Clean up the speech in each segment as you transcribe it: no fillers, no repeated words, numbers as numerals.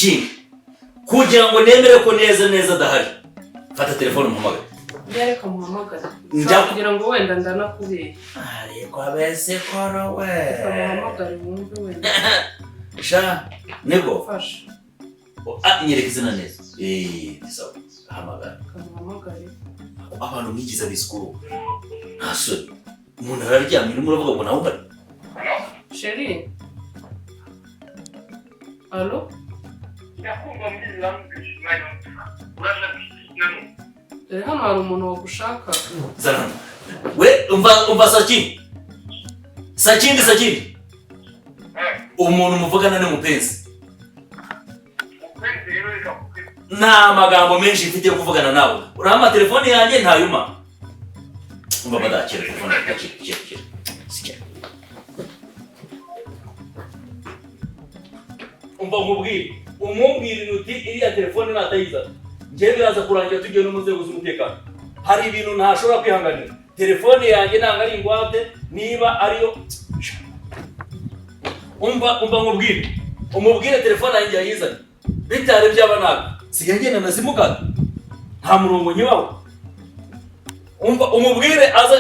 iki kugira ngo nemere ko neza dahari fata telefone muhamagara Yareka muhamagara kugira ngo wenda ndanakubiye ariko abese koro we muhamagara wumve wenda sha nego fasha nyereka izina neza sawa hamagara muhamagare abantu mwigiza biskuru ntasoni umuntu araryamye muravuga ngo nawe bari Chérie Allô Yakumva mbizi nayo uraje bishimye hano hari umuntu wagushaka zana we umva Sakindi umuntu muvugana ne mupenzi nta magambo menshi mfite yo kuvugana nawe urama telefone yanjye ntayuma umva badakira telefone yakira umva umubwire uti iriya telefone natayiza ngiye biraza kurangira tugiye no mu nzego z'umutekano hari ibintu ntashobora kwihanganira telefone yanjye nanga ari ingwate niba ariyo umubwire telefone yanjye yayizanye bitare byaba nabi sigaye ngenda nazimuka nta murongo nyibaho umubwire aza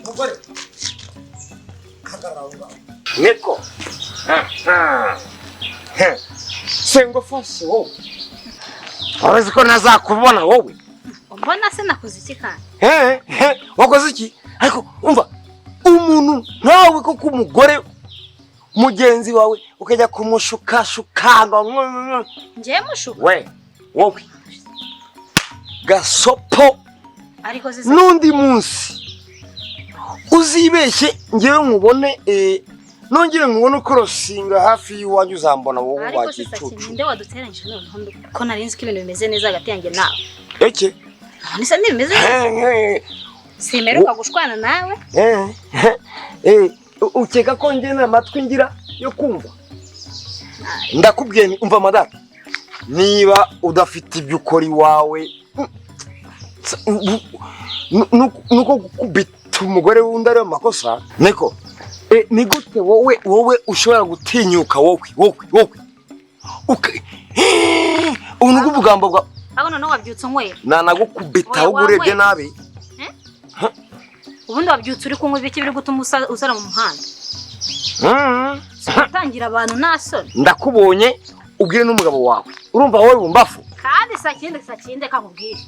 Mugore kagaranga Neko Sengo fose wowe Arazi ko nazakubona wowe Mbona se nakoze iki kandi wakoze iki ariko umva umuntu ntawe ko kumugore mugenzi wawe ukajya kumushukashukanga ngiye mushuka wowe gasopo ariko nundi munsi uzibeshye ngewe nkubone nongere nkubone ukorosinga hafi y'uwanyu uzambona wowe wagicucu ariko ninde waduteranyije none ko narinzi ko ibintu bimeze neza hagati yanjye nawe eke nise ndimeze simeruka gushwana nawe ukeka ko nge n'amatwi ngira yo kumva ndakubwiye umva madara niba udafite ibyo ukora iwawe nuko gukubita umugore wundi ari amakosa niko ni gute wowe ushobora gutinyuka wowe ubu ni ubugambo bwa abo noneho wabyutse unywera nanagukubita ahubwo urebye nabi ubundi wabyutse uri kunywa ibiki biri gutuma usara mu muhanda utangira abantu nta soni ndakubonye ubwire n'umugabo wawe urumva wowe bumbafu kandi sakinde kakubwire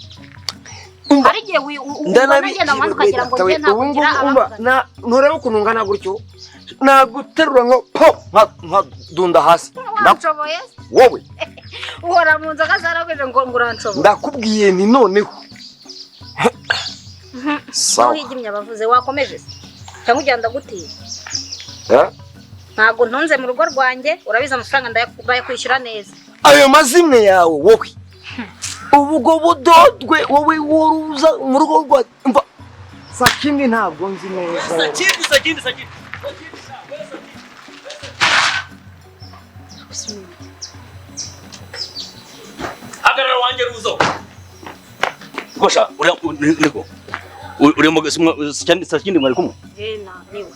hari igihe ngenda mu ukagira ngo njye ntabwo ngira abakugana nturebe ukuntu ungana gutyo naguterura nko nka dunda hasi ndanshoboye wowe uhora mu nzoga zaragwije ngo uranshoboye ndakubwiye ni noneho sawa uhigimye abavuze wakomeje cyangwa ugenda gutiye ntabwo ntunze mu rugo rwanjye urabiza amafaranga ndayakwishyura neza ayo mazimwe yawe wowe ubugo budodwe wowe woruza mu rugo rwa mva Sakindi ntabwo nzi neza Sakindi hagarara wanjye ruzo gosha uri mu Sakindi mwari kumwe niwe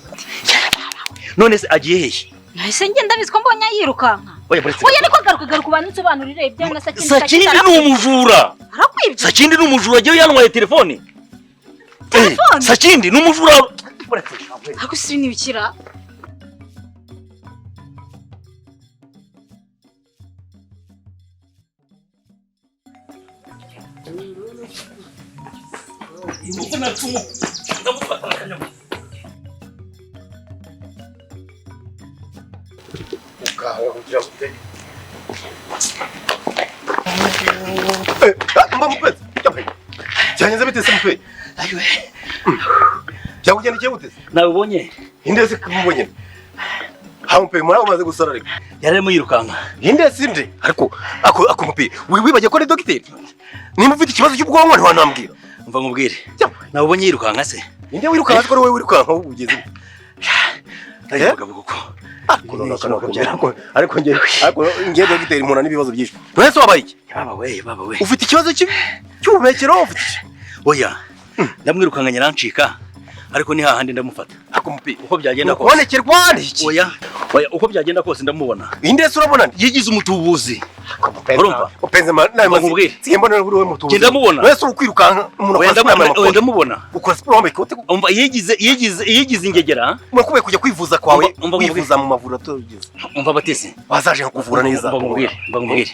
none se agiye hehe nahise ngenda biziko mbonye yirukanka oya niko garuka banitsobanurire ibyo na Sakindi ni umujura Sakindi ni umujura agiye yanwaye telefone Sakindi ni umujura ako si nibikira Imufuna tumu ndamufata akanyama Mba mupezi, cyanyeze bite se mupezi? Ariwe. Cyangwa ugenda kiye bute? Nabonye inde se kumubonye hampe mura umaze gusara ariko yarimo yirukanka inde sinde ariko akumupira wibagiye ko ari dogiteri nimba ufite ikibazo cy'ubwonko ntiwanambwira umva nkubwire nawe ubonye yirukanka se inde wirukanka ko wowe wirukanka ugeze ariko kuko ariko ngiye dogiteri mpura n'ibibazo byinshi wese wabaye iki baba we ufite ikibazo cy'ubumekero ufite oya ndamwirukanga nyarancika ariko ni hahandi ndamufata akumupira uko byagenda kose ubonekerwa n'iki oya uko byagenda kose ndamubona inde se urabona yigize umutubuzi urumva upenze nawe nkubwire simbona uri we mutubuzi genda mubona wese ukwirukanka umuntu wenda mubona ukora siporo wambaye ikote umva yigize ingegera mwakubaye kujya kwivuza kwawe wivuza mu mavuriro atogeze umva batese bazaje kuvura neza mbangubwire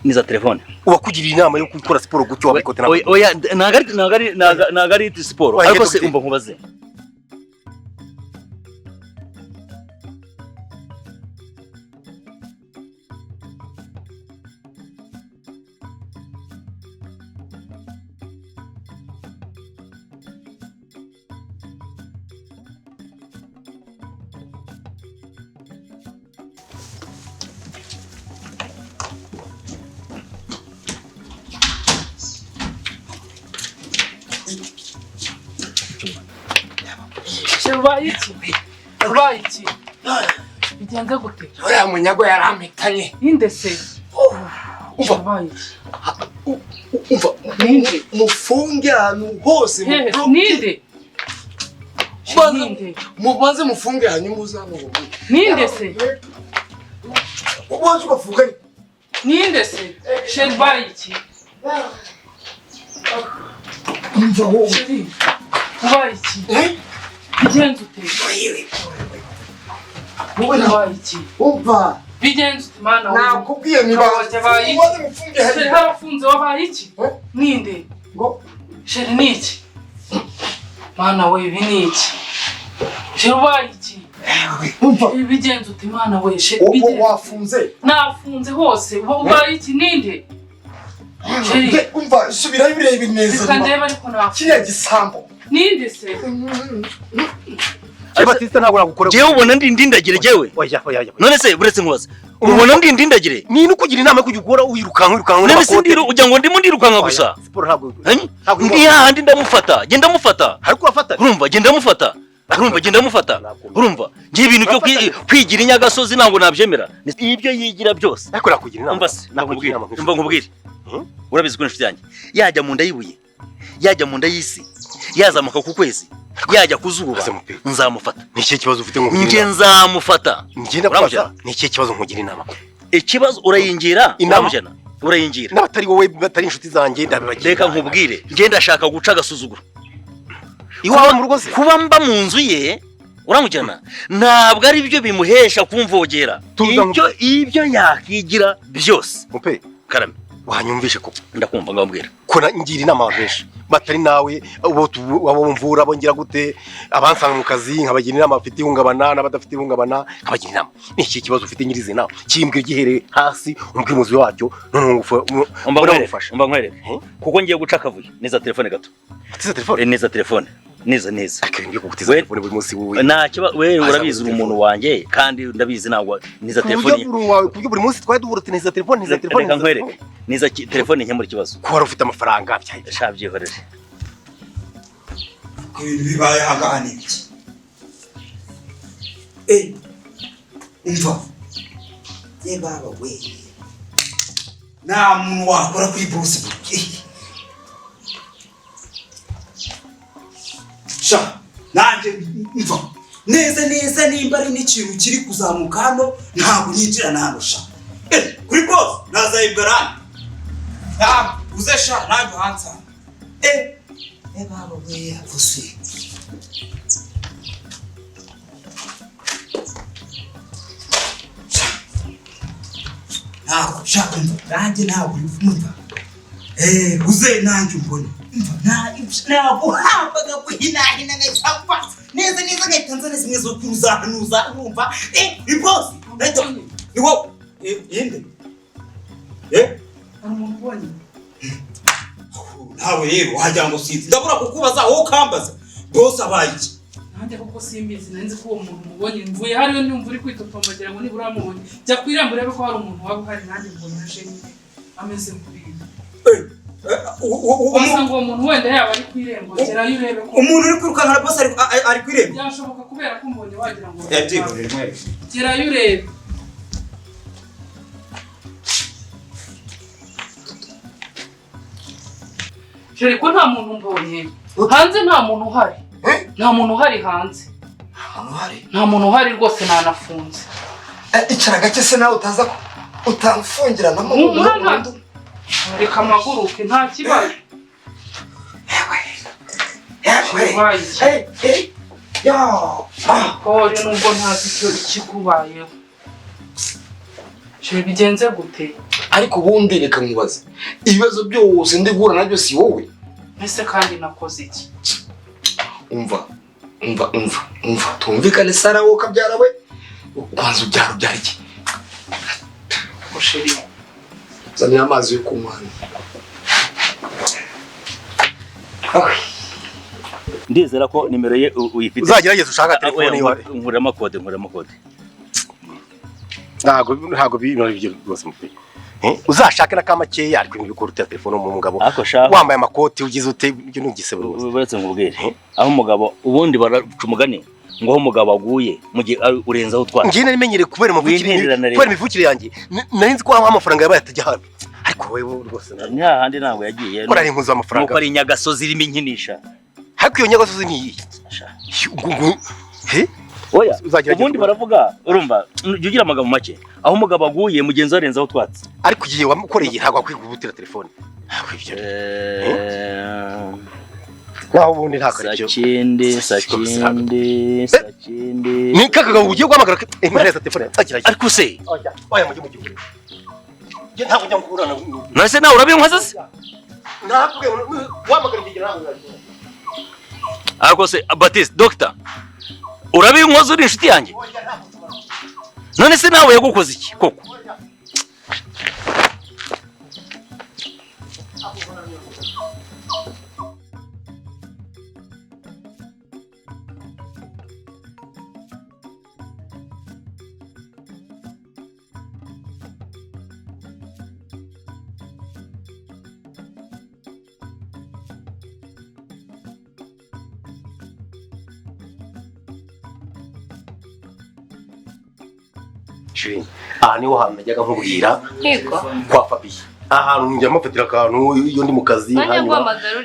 niza telefone ubakugiriye inama yo gukora siporo gutyo wambaye ikote oya nagari siporo ariko se umva nkubaze Rubayiki bigenze gute uriya munyago yarampitanye inde se umva mufunge ahantu hose ninde mubanze mufunge hanyuma uzamubona ninde se ubanze ubafunge ninde se Rubayiki umva wowe Rubayiki bigenze ute Rubayiki umva bigenze ute mana we nakubwiye niba ubanze mufunge hanyuma harafunze wabaye iki ninde ngo sheri niki mana we ibi niki Rubayiki umva bigenze ute mana we wafunze nafunze hose ubaye iki ninde umva subirayo urebe neza reka ndebe ariko nafunze kiriya gisambo ninde se Batista ntabwo nagukora jewe ubona ndindagire jewe oya none se buretse nkubaza ubona ndindagire ni nukugira inama yo kujya wirukanka none se ujya ngo ndimo ndirukanka gusa siporo ntabwo ndi hahandi ndamufata genda mufata ariko urafata urumva genda mufata urumva ngiye ibintu byo kwigira inyagasozi ntabwo nabyemera ibyo yigira byose ariko nakugira inama umva nkubwire urabizi ko inshuti yanjye yajya mu nda yibuye yajya mu nda y'isi yazamuka ku kwezi yajya kuzuba nzamufata ni iki kibazo ufite nge nzamufata ngenda kubaza ni iki kibazo nkugira inama ikibazo urayingira inamujana urayingira n'abatari wowe batari inshuti zanjye ndabibagira reka nkubwire nge ndashaka guca agasuzuguro iwawe mu rugo kuba mba mu nzu ye uramujyana ntabwo ari byo bimuhesha kumvogera ibyo yakigira byose mupe karame wanyumvishe ko ndakumva ngambwira ko ngira inama benshi batari nawe abo mvura bongera gute abansanga mu kazi nkabagira inama bafite ihungabana n'abadafite ihungabana nkabagira inama ni iki kibazo ufite nyirize nawe kimbwe gihere hasi umbwimuzi wacyo none umufasha nkwereke kuko ngiye guca akavuyo neza telefone gato neza telefone neza akenge kugutiza telefone buri munsi wowe ntacyo we urabizi umuntu wanjye kandi ndabizi ntabwo neza telefone kubyo buri munsi twari duhura neza telefone reka nkwereke neza telefone nke muri kibazo ko wari ufite amafaranga shabyihorere ko ibintu bibaye hagana iki umva ye baba we nta muntu wakora kuri Bruce sha nanje mva neza nimba ari n'ikintu kiri kuzamuka hano ntabwo nyinjira nandusha kuri boss nazayibgarana uze sha ntabwo hansa baba we yavuze ntabwo shaka nanjye ntabwo umva uze nanjye umbone ntabwo hambaga guhinahina ngahita neza ngahita nzana zimwe zo kuruzanuza urumva ni boss ni wowe yende umuntu ubonye ntawe rero wajya ngo sinzi ndabura kukubaza wowe ukambaza boss abaye iki nanjye kuko simbizi nanzi ko uwo muntu mubonye mvuye hariyo ndumva uri kwitotombagira ngo nibura mubonye jya kwirembo urebe ko hari umuntu waba uhari nanjye mbonye aje ameze nk'ibintu wasanga uwo muntu wenda yaba ari kwirembo gerayo urebe ko umuntu uri kwirukankana bose ari kwirembo byashoboka kubera ko mbonye wagira ngo gerayo urebe Jeri ko nta muntu mbonye hanze nta muntu uhari nta muntu uhari hanze nta muntu uhari rwose nanafunze icara gake se nawe utaza utafungirana mu reka amaguruke nta kibazo kore nubwo ntazi icyo ikikubayeho Jeri bigenze gute ariko ubundi reka nkubaze ibibazo byose ndi guhura nabyo si wowe ese kandi nakoze iki umva tumvikane sara wowe kabyara we kwanza ubyara iki musheri zanira amazi yo kunywa ndizera ko nimero ye uyifite uzagerageza ushaka telefone yawe nkuramo kode ntago bibyo rwose mupe uzashake na kamakeya ariko ibikora utya telefone mu mugabo wambaye amakoti ugize ute ibyo ntugise rwose uretse ngubwire aho umugabo ubundi baraca umugani ngo aho umugabo aguye mu gihe urenzaho utwara ngiye narimenyere kubera imivukire yanjye narinzi ko amafaranga yabaye atajya hano ariko wewe rwose nta handi ntabwo yagiye ko nari impuzu amafaranga nuko ari Nyagasozi irimo inkinisha ariko iyo Nyagasozi ni iyi oya ubundi baravuga urumva ugira amagambo make aho umugabo aguye mugenzi warenzaho twatsi ariko igihe wamukoreye ntabwo akwigubutira telefone naho ubundi nta karicyo Sakindi ni kakagabo ugiye guhamagara neza telefone ariko se oya mu gihugu je ntabwo njya gukurana nase nawe urabinkoza se ntabwo wamagara igihe ntabwo ariko se Baptiste doctor urabinkoza uri inshuti yanjye none se nawe yagukoze iki koko aha niho hantu najyaga nkubwira kwa Fabiye ahantu njya mufatira akantu iyo ndi mu kazi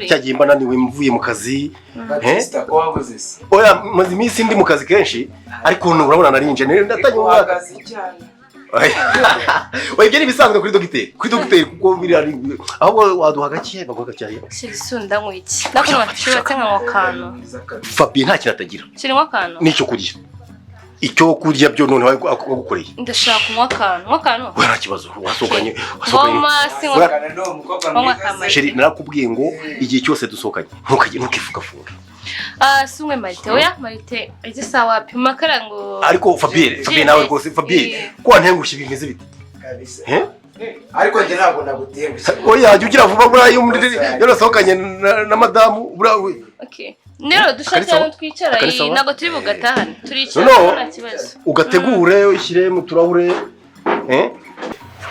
cyagiye mba naniwe mvuye mu kazi oya maze iminsi ndi mu kazi kenshi ariko urabona narinje ndatanye umwaka oya ibyo ni bisanzwe kuri dogiteri kuko biri ahubwo waduha gake baguha gake Sisunda nk'iki nakora cyubatse nka kantu Fabiye nta kintu atagira kirimo kantu nicyo kurya icyo kurya byo none wagukoreye ndashaka kunywa kantu we nta kibazo wasokanye sheri narakubwiye ngo igihe cyose dusokanye ntukifukafunga sumwe Marite oya Marite ije sawa pima karango ariko Fabiye nawe rwose Fabiye ko ntengusha bimeze bite ariko nje ntabwo nagutengushye oya jya ugira vuba burayi yarasokanye na madamu burawe okay nero dushaka twicara nago turi bugatahana turicara nta kibazo ugategure ushyire mu turahure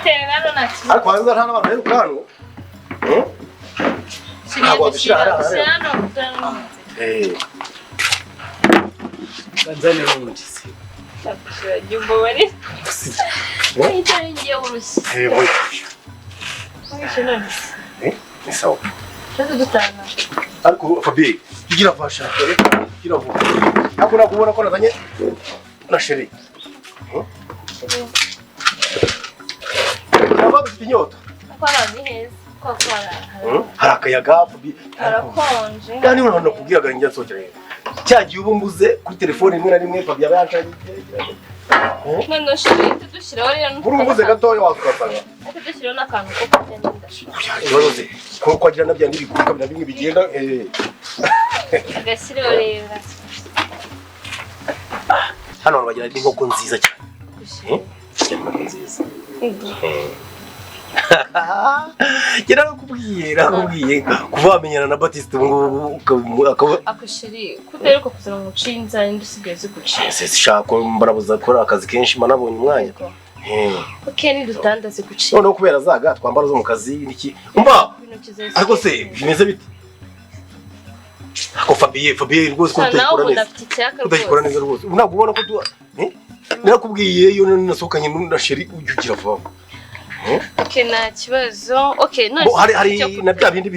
tererano nta kibazo ariko hanze nta n'abantu rero kano ntabwo wadushyira hano Tanzania n'undi jumbo bari ngiye ngiye urusi ni sawa dutana ariko Fabiye tugira fasha tugira vuba ariko nakubona ko nazanye na sheri ntabwo dufite inyota Kwa ni heza kwa hari akayaga Fabiye harakonje kandi urabona kubwiraga njya nsokera cyagiye ubu mbuze kuri telefone rimwe na rimwe Fabiye yabancanye none shiri tudushyiraho rero buri umbuze gatoya wakasanga tudushyiraho n'akantu ko kugenda ndashaka ibaroze ko kwagira nabya ndibiguruka na bimwe bigenda agashyiraho rero hano bagira n'inkoko nziza cyane inkoko nziza Nakubwiye kuva wamenyana na Baptiste ngo akosheri kuteruko kuzana mu cinza indusigaye ziguciye sishaka mbarabuza gukora akazi kenshi manabonye umwanya okay ni dutandaze guciye none kubera zaga twambara zo mu kazi niki umva ariko se bimeze bite ako Fabien rwose ko utakora neza rwose ntabwo ubona ko nakubwiye iyo nasohokanye na Sheri ugira vuba okay nta kibazo okay none hari na bya bindi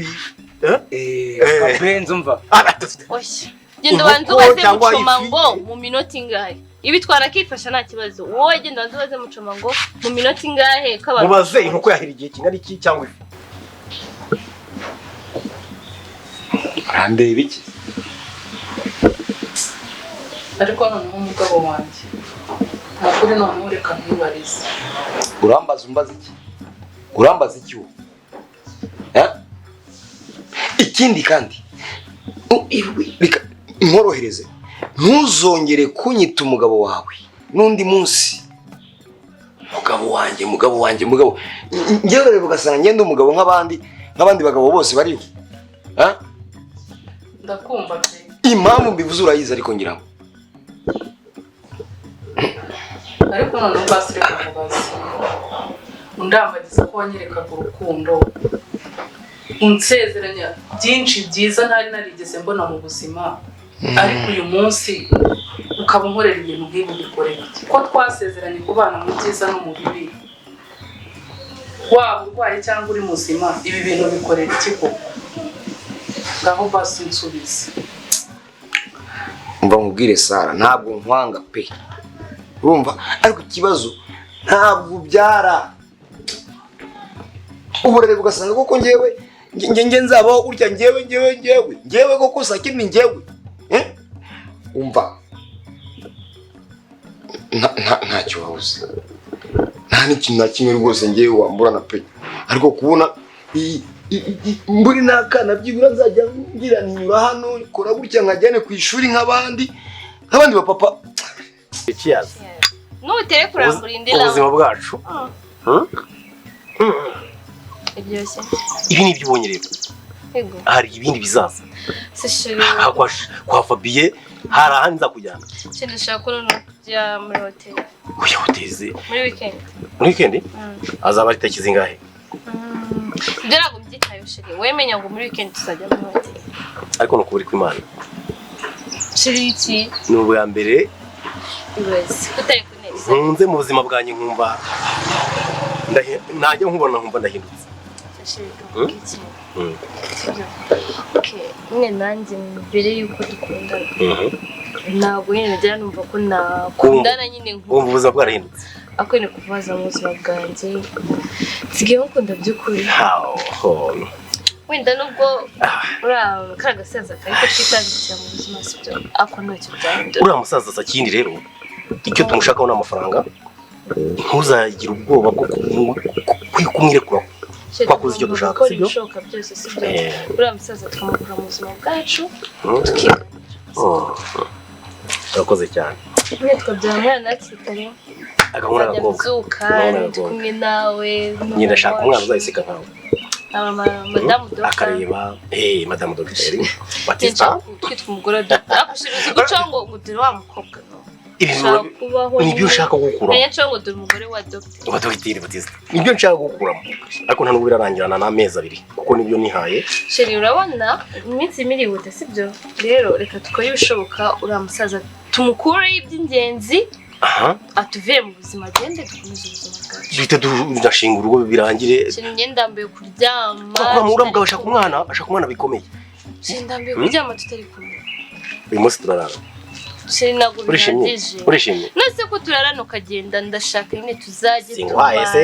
benzo mva oya genda bantu baze mucoma ngo mu minota ingahe ibi twarakifasha nta kibazo wowe genda bantu baze mucoma ngo mu minota ingahe k'abantu mubaze inkoko yahira igihe kingana iki cyangwa ande ibiki ariko noneho umugabo wanjye ntakuri noneho reka ntibarize urambaza iki wo ikindi kandi reka nkorohereze ntuzongere kunyita umugabo wawe n'undi munsi mugabo wanjye njyewe rero ugasanga ngenda umugabo nk'abandi bagabo bose bariho ndakumva pe impamvu mbivuze urayizi ariko ngira ngo ariko noneho basire kumubaza undambagiza ko wanyerekaga urukundo unsezeranya byinshi byiza ntari narigeze mbona mu buzima ariko uyu munsi ukaba unkorera ibintu nk'ibi bikorera ko twasezeranye kubana mu byiza no mu bibi waba urwaye cyangwa uri muzima ibi bintu bikorera iki koko ngaho basi nsubize umva nkubwire Sara ntabwo nkwanga pe urumva ariko ikibazo ntabwo ubyara uburere bugasanga koko njyewe nzabaho gutya njyewe koko Sakindi njyewe umva ntacyo wabuze nta n'ikintu na kimwe rwose njyewe wamburana pe ariko kubona mburi n'akana byibura nzajya ngira ninyura hano kora gutya nkajyane ku ishuri nk'abandi bapapa ikiyazi nutere kurambura indira ubuzima bwacu ibyoshye ibi ni iby'ubonye rero hari ibindi bizaza kwa Fabien hari ahandi nzakujyana ndashaka ko no kujya muri hoteli oya hoteze muri weekend azaba ari tariki zingahe ntabwo mbyitayeho Sheri wemenya ngo muri weekend tuzajya muri hoteli ariko no kuburi kw'Imana Sheri iki ni ubwa mbere ibaze kutari kuneza nkunze mu buzima bwanjye nkumva najya nkubona nkumva ndahindutse mwe nanjye mbere yuko dukundana ntabwo nyine najya numva ko nakundana nyine wumva ubuzima bwarahindutse akwene kuvaza mu buzima bwanjye nsigaye nkunda by'ukuri wenda nubwo uriya kariya gasaza kariko twitangikira mu buzima sibyo ako ntacyo byahindura uriya musaza Sakindi rero icyo tumushakaho ni amafaranga ntuzagire ubwoba bwo kumwirekura twakoze icyo dushaka sibyo ibishoboka byose sibyo uriya musaza tukamukura mu buzima bwacu urakoze cyane mwe tukabyara umwana hakiri kare agahura agabyuka ndi kumwe nawe nyine ndashaka umwana uzayiseka nkawe madamu dogiteri akareba madamu dogiteri Batista twitwa umugore wa dogiteri akushiruzi guca ngo dore wa mukobwa nibyo ushaka gukura ngo dore umugore wa dogiteri Batista nibyo nshaka gukuramo ariko nta nubwo birarangirana n'amezi abiri kuko nibyo nihaye Sheri urabona iminsi mirihuta sibyo rero reka tukore ibishoboka uriya musaza tumukureho iby'ingenzi atuvuye mu buzima agende dukomeze ubuzima bwacu duhite tudashinga urugo birangire Sheri njye ndambiye kuryama kuko uriya ashaka umwana bikomeye Sheri ndambiye kuryama tutari kumwe uyu munsi turarara Sheri ntabwo urishimye nase ko turarana ukagenda ndashaka nyine tuzajye tubana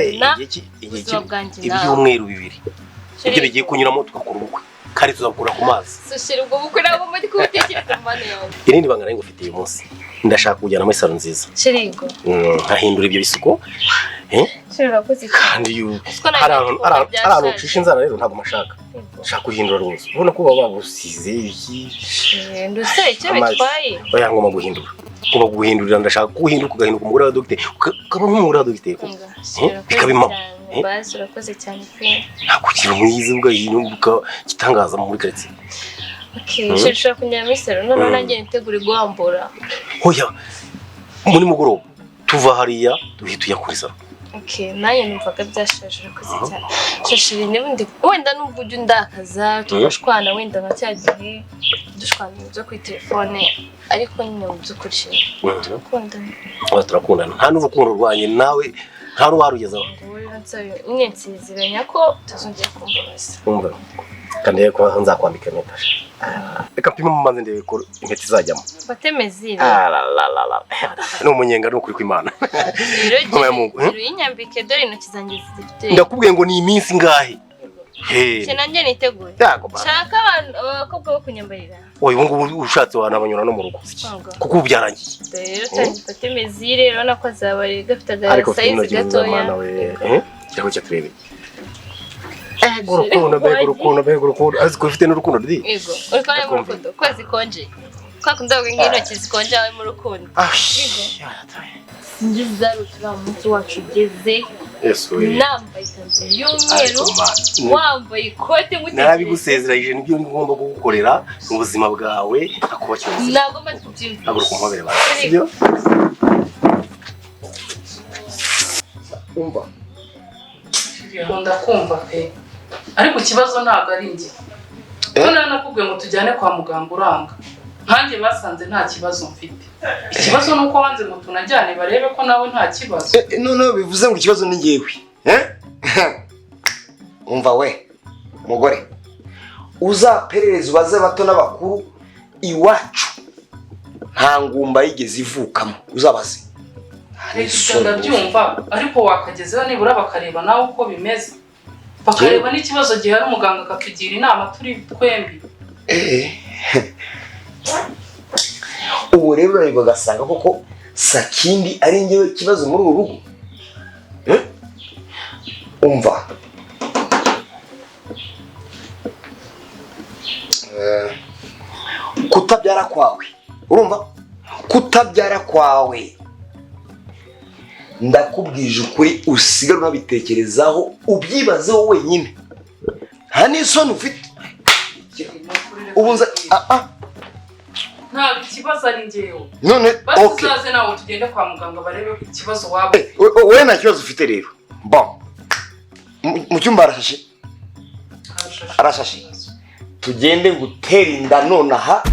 ibyumweru bibiri ibyo bigiye kunyuramo tugakora ubukwe kandi tuzakura ku mazi Sheri ubwo bukwe ntabwo muri kubutekereza mu mana yawe irindi banga nari ngufitiye uyu munsi ndashaka kujyana muri salo nziza Sheri ngo nkahindura ibyo bisuko Sheri urakoze kandi hari ahantu ucisha inzara rero ntabwo mashaka nshaka guhindura rwose ubona ko baba babusize iki nduse icyo bitwaye oya ngomba guhindurira ndashaka guhinduka ugahinduka umugore wa dogiteri ukaba nk'umugore wa dogiteri bikaba impamo basi urakoze cyane pe. Nakukira mwiza ugahindura gitangaza muri quartier. Okay, shishura kunyama isero none nanjye nitegura guhambura. Hoya. Muri mugoroba tuva hariya duhita yakuri saro. Okay, naye numvaga byashaje urakoze cyane. Shishiri n'ubundi wenda nubwo ujya ndakaza tugashwana wenda nka cyagihe dushwana byo kuri telefone ariko nyine ubyukurishije. Turakundana. Nta n'urukundo rwanye nawe nta ruwarugezaho. Nyine nsezeranya ko tuzongera kumbabaza. Umva. Kandi ko nzakwambika impeta. Reka pima mumanze ndebe ko impeta izajyamo. Batemezire. No munyenga no kuri kw'Imana. Rero inyambike dore intoki zanjye zifite. Ndakubwiye ngo ni iminsi ngahe. He. Nanjye niteguye. Shaka abakobwa bo kunyambarira. Oya ubungu ushatse wanabanyura no mu rugo. Kuko byarangiye. Rero tangi batemezire rero nako azabari gafite size gatoya. Cyangwa cyaturebe. Urukundo aziko ufite n'urukundo ndi. Yego uriko ari mu rukundo kwezi konje kwa kundaga intoki zikonje awe mu rukundo. Ngiza rutura umunsi wacu ugeze. Nambaye ikanzu y'umweru wambaye ikote mutekereza. Narabigusezeranyije nibyo ngomba kugukorera mu buzima bwawe akubakira. Ntabwo matubyimva. Agura ku mpabere basi. Sibyo? Umva. Ndakumva pe. Ariko ikibazo ntabwo ari njye. None nakubwiye ngo tujyane kwa muganga uranga. Nkanjye basanze nta kibazo mfite. Ikibazo nuko wanze ngo tunajyane barebe ko nawe nta kibazo. None bivuze ngo ikibazo ni ngewe. Umva we mugore. Uzaperereza ubaze bato n'abakuru iwacu. Nta ngumba yigeze ivukamo. Uzabaze. Reka ndabyumva ariko wakagezeho nibura bakareba nawe uko bimeze. Bakareba n'ikibazo gihari umuganga akatugira inama turi twembi. Ubu rero urareba ugasanga koko Sakindi ari njyewe ikibazo muri uru rugo. Umva. Kutabyara kwawe. Urumva? Kutabyara kwawe. Ndakubwije ukuri usigara unabitekerezaho ubyibazeho wenyine. Nta n'isoni ufite. Ubunza nta kibazo ari njyewe. None okay. Bazaze nawe tugende kwa muganga barebe ikibazo waba. Wewe nta kibazo ufite rero. Bon. Mu cyumba arashashe. Arashashe. Tugende gutera inda nonaha